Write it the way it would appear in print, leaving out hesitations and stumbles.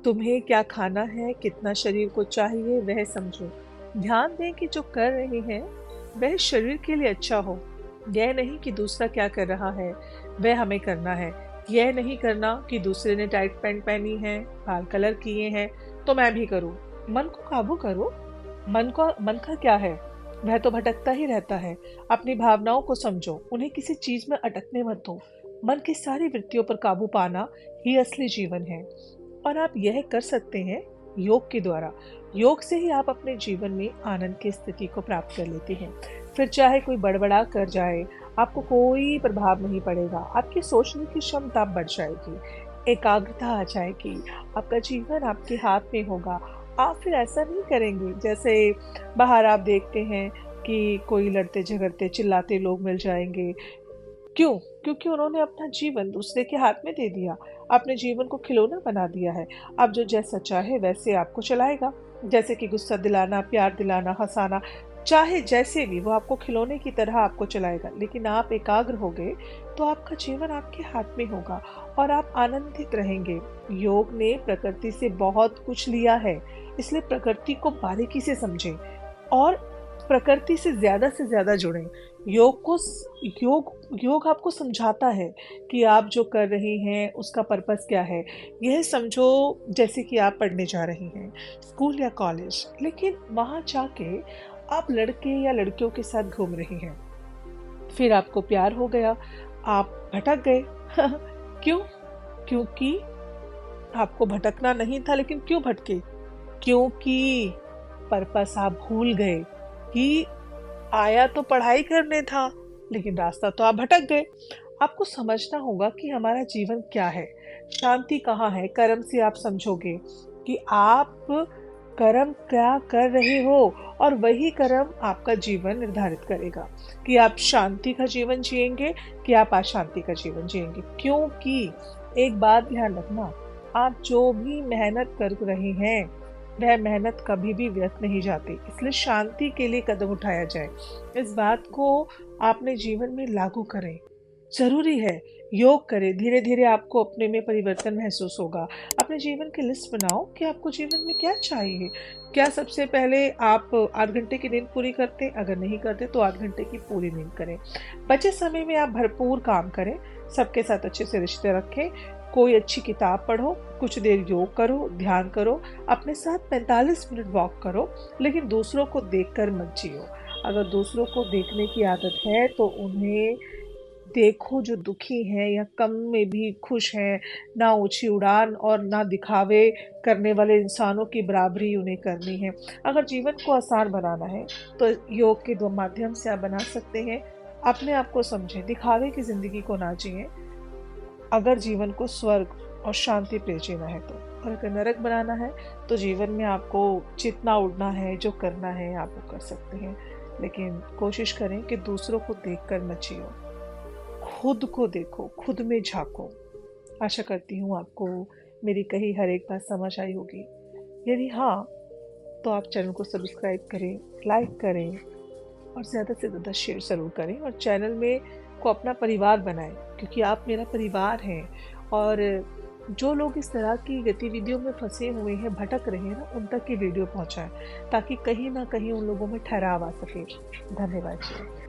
तुम्हें क्या खाना है, कितना शरीर को चाहिए वह समझो। ध्यान दें कि जो कर रहे हैं वह शरीर के लिए अच्छा हो। यह नहीं कि दूसरा क्या कर रहा है वह हमें करना है। यह नहीं करना कि दूसरे ने टाइट पैंट पहनी है, बाल कलर किए हैं तो मैं भी करूं। मन को काबू करो। मन का क्या है, वह तो भटकता ही रहता है। अपनी भावनाओं को समझो, उन्हें किसी चीज में अटकने मत दो। मन की सारी वृत्तियों पर काबू पाना ही असली जीवन है। और आप यह कर सकते हैं योग के द्वारा। योग से ही आप अपने जीवन में आनंद की स्थिति को प्राप्त कर लेते हैं। फिर चाहे कोई बड़बड़ा कर जाए, आपको कोई प्रभाव नहीं पड़ेगा। आपकी सोचने की क्षमता बढ़ जाएगी, एकाग्रता आ जाएगी, आपका जीवन आपके हाथ में होगा। आप फिर ऐसा नहीं करेंगे जैसे बाहर आप देखते हैं कि कोई लड़ते झगड़ते चिल्लाते लोग मिल जाएंगे। क्यों? क्योंकि उन्होंने अपना जीवन दूसरे के हाथ में दे दिया, अपने जीवन को खिलौना बना दिया है। अब जो जैसा चाहे वैसे आपको चलाएगा, जैसे कि गुस्सा दिलाना, प्यार दिलाना, हंसाना, चाहे जैसे भी वो आपको खिलौने की तरह आपको चलाएगा। लेकिन आप एकाग्र हो गए तो आपका जीवन आपके हाथ में होगा और आप आनंदित रहेंगे। योग ने प्रकृति से बहुत कुछ लिया है, इसलिए प्रकृति को बारीकी से समझें और प्रकृति से ज्यादा जुड़ें। योग योग आपको समझाता है कि आप जो कर रही हैं उसका पर्पस क्या है। यह समझो जैसे कि आप पढ़ने जा रही हैं स्कूल या कॉलेज, लेकिन वहां जाके आप लड़के या लड़कियों के साथ घूम रही हैं। फिर आपको प्यार हो गया, आप भटक गए। क्यों? क्योंकि आपको भटकना नहीं था, लेकिन क्यों भटके? क्योंकि पर्पस आप भूल गए कि आया तो पढ़ाई करने था, लेकिन रास्ता तो आप भटक गए। आपको समझना होगा कि हमारा जीवन क्या है, शांति कहाँ है। कर्म से आप समझोगे कि आप कर्म क्या कर रहे हो और वही कर्म आपका जीवन निर्धारित करेगा कि आप शांति का जीवन जिएंगे कि आप अशांति का जीवन जिएंगे। क्योंकि एक बात ध्यान रखना, आप जो भी मेहनत कर रहे हैं वह मेहनत कभी भी व्यर्थ नहीं जाती। इसलिए शांति के लिए कदम उठाया जाए, इस बात को आपने जीवन में लागू करें। जरूरी है, योग करें। धीरे धीरे आपको अपने में परिवर्तन महसूस होगा। अपने जीवन की लिस्ट बनाओ कि आपको जीवन में क्या चाहिए। क्या सबसे पहले आप 8 घंटे की नींद पूरी करते हैं? अगर नहीं करते तो 8 घंटे की पूरी नींद करें। बचे समय में आप भरपूर काम करें, सबके साथ अच्छे से रिश्ते रखें, कोई अच्छी किताब पढ़ो, कुछ देर योग करो, ध्यान करो, अपने साथ 45 मिनट वॉक करो। लेकिन दूसरों को देखकर मत जियो। अगर दूसरों को देखने की आदत है तो उन्हें देखो जो दुखी हैं या कम में भी खुश हैं। ना ऊंची उड़ान और ना दिखावे करने वाले इंसानों की बराबरी उन्हें करनी है। अगर जीवन को आसान बनाना है तो योग के दो माध्यम से आप बना सकते हैं। अपने आप को समझें, दिखावे की जिंदगी को ना जिए। अगर जीवन को स्वर्ग और शांति प्रिय जीना है तो, और अगर नरक बनाना है तो जीवन में आपको जितना उड़ना है, जो करना है आप वो कर सकते हैं। लेकिन कोशिश करें कि दूसरों को देखकर मत जियो, खुद को देखो, खुद में झांको। आशा करती हूँ आपको मेरी कही हर एक बात समझ आई होगी। यदि हाँ, तो आप चैनल को सब्सक्राइब करें, लाइक करें और ज़्यादा से ज़्यादा शेयर ज़रूर करें और चैनल में को अपना परिवार बनाएं, क्योंकि आप मेरा परिवार हैं। और जो लोग इस तरह की गतिविधियों में फंसे हुए हैं, भटक रहे हैं ना, उन तक की वीडियो पहुंचाएं ताकि कहीं ना कहीं उन लोगों में ठहराव आ सके। धन्यवाद जी।